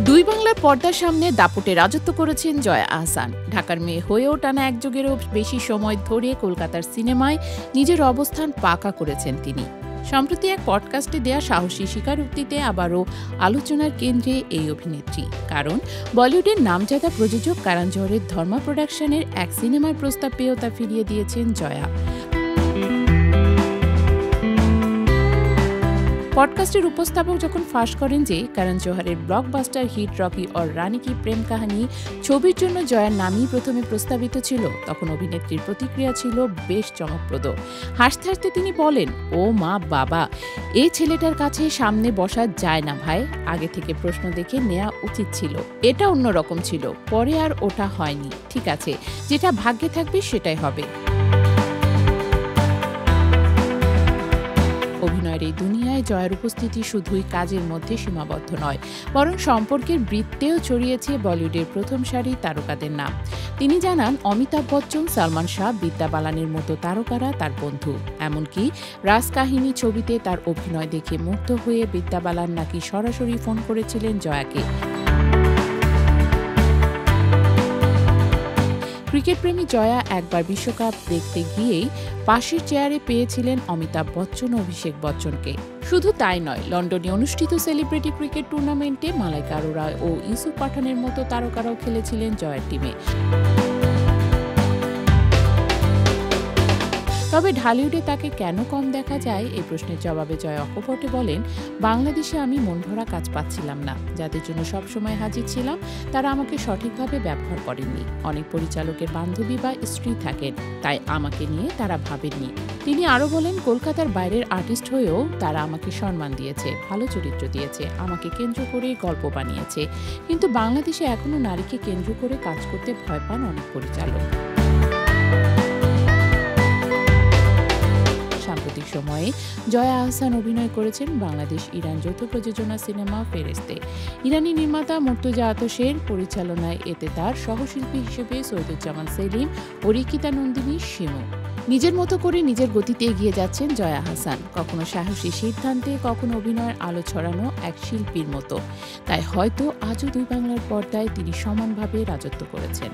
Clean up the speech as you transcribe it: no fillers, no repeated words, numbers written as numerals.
দুই বাংলার পর্দার সামনে দাপটে রাজত্ব করেছেন জয়া আহসান। ঢাকার মেয়ে হয়েও টানা এক যুগেরও বেশি সময় ধরে কলকাতার সিনেমায় নিজের অবস্থান পাকা করেছেন তিনি। সম্প্রতি এক পডকাস্টে দেয়া সাহসী স্বীকারোক্তিতে আবারও আলোচনার কেন্দ্রে এই অভিনেত্রী। কারণ বলিউডের নামজাদা প্রযোজক কারণ জোহরের ধর্মা প্রোডাকশনের এক সিনেমার প্রস্তাব পেয়েও তা ফিরিয়ে দিয়েছেন জয়া। পডকাস্টের উপস্থাপক যখন ফাঁস করেন যে করণ জোহরের ব্লকবাস্টার হিট রকি और রানী কি প্রেম কাহিনী ছবির জন্য জয়ার নামই প্রথমে প্রস্তাবিত ছিল, তখন অভিনেত্রীর প্রতিক্রিয়া ছিল বেশ চমকপ্রদ। হাসতে হাসতে তিনি বলেন, ও মা বাবা, এই ছেলেটার কাছে সামনে বসা যায় না ভাই, আগে থেকে প্রশ্ন দেখে নেওয়া উচিত ছিল, এটা অন্যরকম ছিল, পরে আর ওটা হয়নি, ঠিক আছে, যেটা ভাগ্যে থাকবে সেটাই হবে। অভিনয়ের এই দুনিয়ায় জয়ার উপস্থিতি শুধুই কাজের মধ্যে সীমাবদ্ধ নয়, বরং সম্পর্কের বৃত্তেও ছড়িয়েছে বলিউডের প্রথম সারির তারকাদের নাম। তিনি জানান, অমিতাভ বচ্চন, সালমান শাহ, বিদ্যা বালানের মতো তারকারা তার বন্ধু। এমনকি রাজকাহিনী ছবিতে তার অভিনয় দেখে মুগ্ধ হয়ে বিদ্যা বালান নাকি সরাসরি ফোন করেছিলেন জয়াকে। ক্রিকেটপ্রেমী জয়া একবার বিশ্বকাপ দেখতে গিয়েই পাশের চেয়ারে পেয়েছিলেন অমিতাভ বচ্চন ও অভিষেক বচ্চনকে। শুধু তাই নয়, লন্ডনে অনুষ্ঠিত সেলিব্রিটি ক্রিকেট টুর্নামেন্টে মালাইকা আরোরা ও ইউসুফ পাঠানের মতো তারকারাও খেলেছিলেন জয়ার টিমে। তবে ঢালিউডে তাকে কেন কম দেখা যায়, এই প্রশ্নের জবাবে জয়া অকপটে বলেন, বাংলাদেশে আমি মন ভরা কাজ পাচ্ছিলাম না, যাদের জন্য সবসময় হাজির ছিলাম তারা আমাকে সঠিকভাবে ব্যবহার করেননি। অনেক পরিচালকের বান্ধবী বা স্ত্রী থাকেন, তাই আমাকে নিয়ে তারা ভাবেননি। তিনি আরও বলেন, কলকাতার বাইরের আর্টিস্ট হয়েও তারা আমাকে সম্মান দিয়েছে, ভালো চরিত্র দিয়েছে, আমাকে কেন্দ্র করে গল্প বানিয়েছে, কিন্তু বাংলাদেশে এখনও নারীকে কেন্দ্র করে কাজ করতে ভয় পান অনেক পরিচালক। সাম্প্রতিক সময়ে জয়া আহসান অভিনয় করেছেন বাংলাদেশ ইরান যৌথ প্রযোজনা সিনেমা ফেরেস্তে। ইরানি নির্মাতা মুর্তজা আতশের পরিচালনায় এতে তার সহশিল্পী হিসেবে সৈয়দুজ্জামান সেলিম ও রিকিতা নন্দিনী শিমু। নিজের মতো করে নিজের গতিতে এগিয়ে যাচ্ছেন জয়া আহসান, কখনো সাহসী সিদ্ধান্তে, কখনো অভিনয়ের আলো ছড়ানো এক শিল্পীর মতো। তাই হয়তো আজও দুই বাংলার পর্দায় তিনি সমানভাবে রাজত্ব করেছেন।